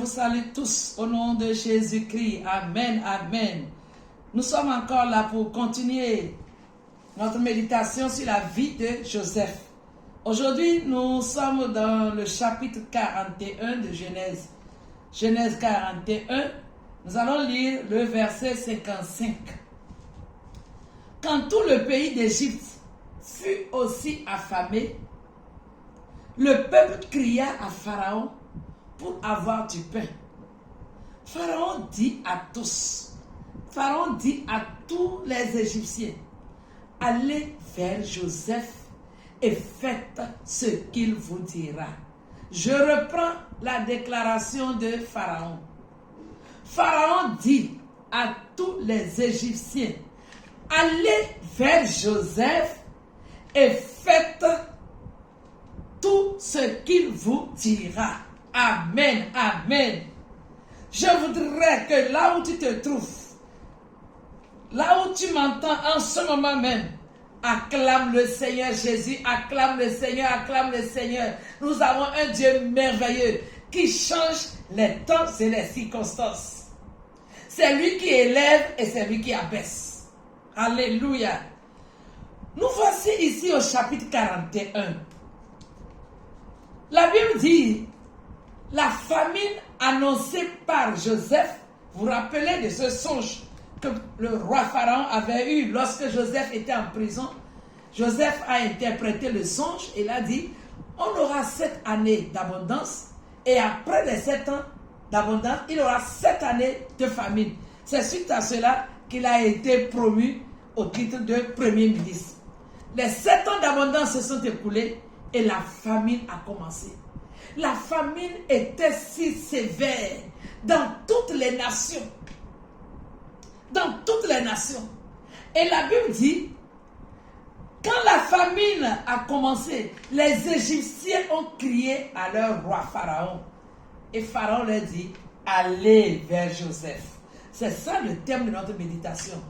vous salue tous au nom de Jésus-Christ. Amen, amen. Nous sommes encore là pour continuer notre méditation sur la vie de Joseph. Aujourd'hui, nous sommes dans le chapitre 41 de Genèse. Genèse 41, nous allons lire le verset 55. Quand tout le pays d'Égypte fut aussi affamé, le peuple cria à Pharaon pour avoir du pain. Pharaon dit à tous les Égyptiens, allez vers Joseph et faites ce qu'il vous dira. Je reprends la déclaration de Pharaon. Pharaon dit à tous les Égyptiens, allez vers Joseph et faites tout ce qu'il vous dira. Amen, amen. Je voudrais que là où tu te trouves, là où tu m'entends en ce moment même, acclame le Seigneur Jésus, acclame le Seigneur, acclame le Seigneur. Nous avons un Dieu merveilleux qui change les temps et les circonstances. C'est lui qui élève et c'est lui qui abaisse. Alléluia. Nous voici ici au chapitre 41. La Bible dit, la famine annoncée par Joseph, vous vous rappelez de ce songe que le roi Pharaon avait eu lorsque Joseph était en prison. Joseph a interprété le songe et il a dit, on aura 7 années d'abondance et après les 7 ans d'abondance, il aura 7 années de famine. C'est suite à cela qu'il a été promu au titre de premier ministre. Les 7 ans d'abondance se sont écoulés et la famine a commencé. La famine était si sévère dans toutes les nations. Dans toutes les nations. Et la Bible dit, quand la famine a commencé, les Égyptiens ont crié à leur roi Pharaon. Et Pharaon leur dit, allez vers Joseph. C'est ça le thème de notre méditation.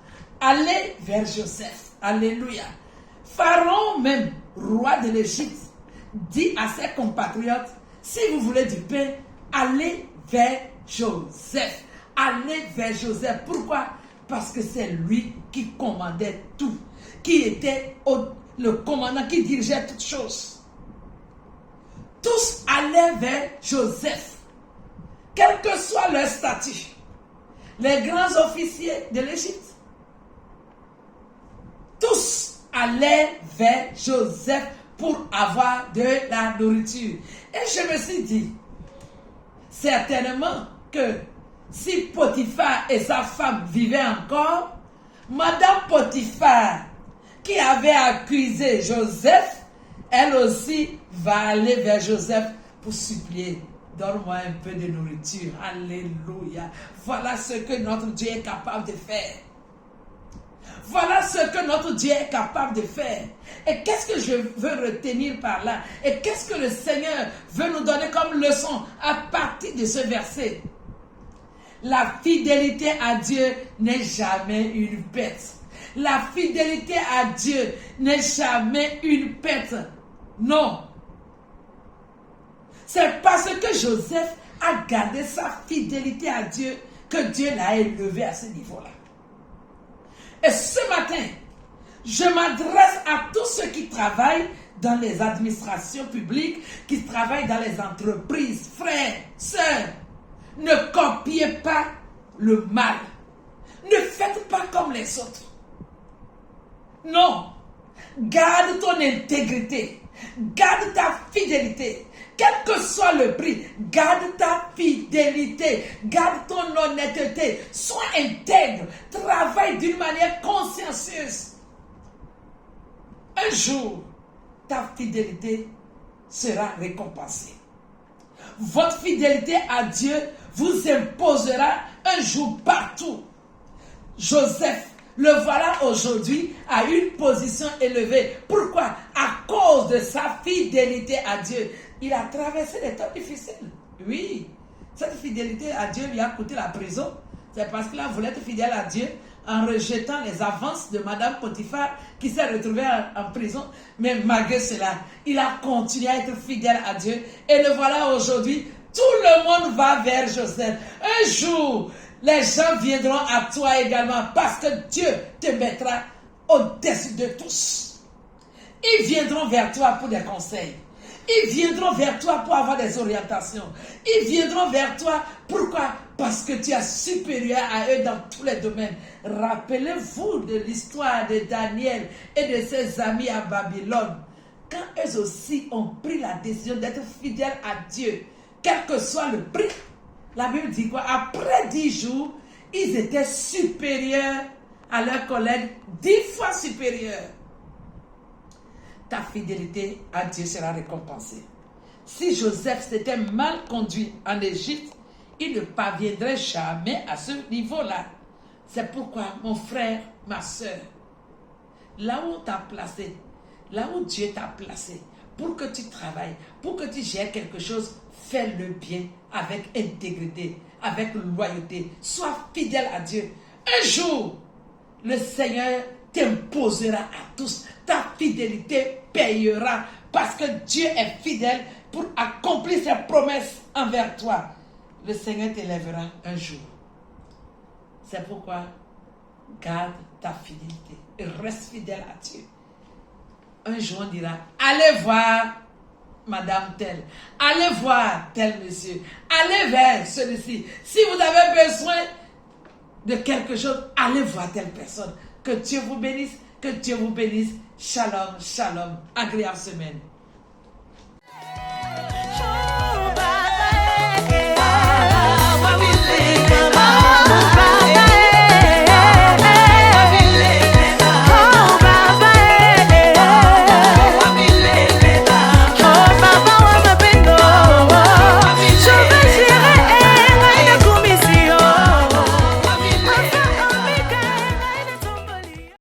Allez vers Joseph. Alléluia. Pharaon même, roi de l'Égypte, dit à ses compatriotes, si vous voulez du pain, allez vers Joseph. Allez vers Joseph. Pourquoi? Parce que c'est lui qui commandait tout. Qui était le commandant qui dirigeait toutes choses. Tous allaient vers Joseph. Quel que soit leur statut. Les grands officiers de l'Égypte. Tous allaient vers Joseph pour avoir de la nourriture. Et je me suis dit, certainement que si Potiphar et sa femme vivaient encore, Madame Potiphar, qui avait accusé Joseph, elle aussi va aller vers Joseph pour supplier. Donne-moi un peu de nourriture. Alléluia. Voilà ce que notre Dieu est capable de faire. Voilà ce que notre Dieu est capable de faire. Et qu'est-ce que je veux retenir par là? Et qu'est-ce que le Seigneur veut nous donner comme leçon à partir de ce verset? La fidélité à Dieu n'est jamais une perte. La fidélité à Dieu n'est jamais une perte. Non. C'est parce que Joseph a gardé sa fidélité à Dieu que Dieu l'a élevé à ce niveau-là. Et ce matin, je m'adresse à tous ceux qui travaillent dans les administrations publiques, qui travaillent dans les entreprises. Frères, sœurs, ne copiez pas le mal. Ne faites pas comme les autres. Non. Garde ton intégrité. Garde ta fidélité. Quel que soit le prix, garde ta fidélité, garde ton honnêteté, sois intègre, travaille d'une manière consciencieuse. Un jour, ta fidélité sera récompensée. Votre fidélité à Dieu vous imposera un jour partout. Joseph, le voilà aujourd'hui à une position élevée. Pourquoi? À cause de sa fidélité à Dieu. Il a traversé des temps difficiles. Oui, cette fidélité à Dieu lui a coûté la prison. C'est parce qu'il a voulu être fidèle à Dieu en rejetant les avances de Madame Potiphar qui s'est retrouvée en prison. Mais malgré cela, il a continué à être fidèle à Dieu. Et le voilà aujourd'hui Tout le monde va vers Joseph. Un jour, les gens viendront à toi également parce que Dieu te mettra au-dessus de tous. Ils viendront vers toi pour des conseils. Ils viendront vers toi pour avoir des orientations. Ils viendront vers toi. Pourquoi? Parce que tu es supérieur à eux dans tous les domaines. Rappelez-vous de l'histoire de Daniel et de ses amis à Babylone. Quand eux aussi ont pris la décision d'être fidèles à Dieu, quel que soit le prix, la Bible dit quoi? Après 10 jours, ils étaient supérieurs à leurs collègues, 10 fois supérieurs. Ta fidélité à Dieu sera récompensée. Si Joseph s'était mal conduit en Égypte, il ne parviendrait jamais à ce niveau-là. C'est pourquoi, mon frère, ma soeur, là où on t'a placé, là où Dieu t'a placé, pour que tu travailles, pour que tu gères quelque chose, fais-le bien, avec intégrité, avec loyauté. Sois fidèle à Dieu. Un jour, le Seigneur t'imposera à tous. Ta fidélité payera parce que Dieu est fidèle pour accomplir ses promesses envers toi. Le Seigneur t'élèvera un jour. C'est pourquoi garde ta fidélité et reste fidèle à Dieu. Un jour on dira, allez voir madame telle, allez voir tel monsieur, allez vers celui-ci. Si vous avez besoin de quelque chose, allez voir telle personne. Que Dieu vous bénisse, que Dieu vous bénisse. Shalom, shalom. Agréable semaine.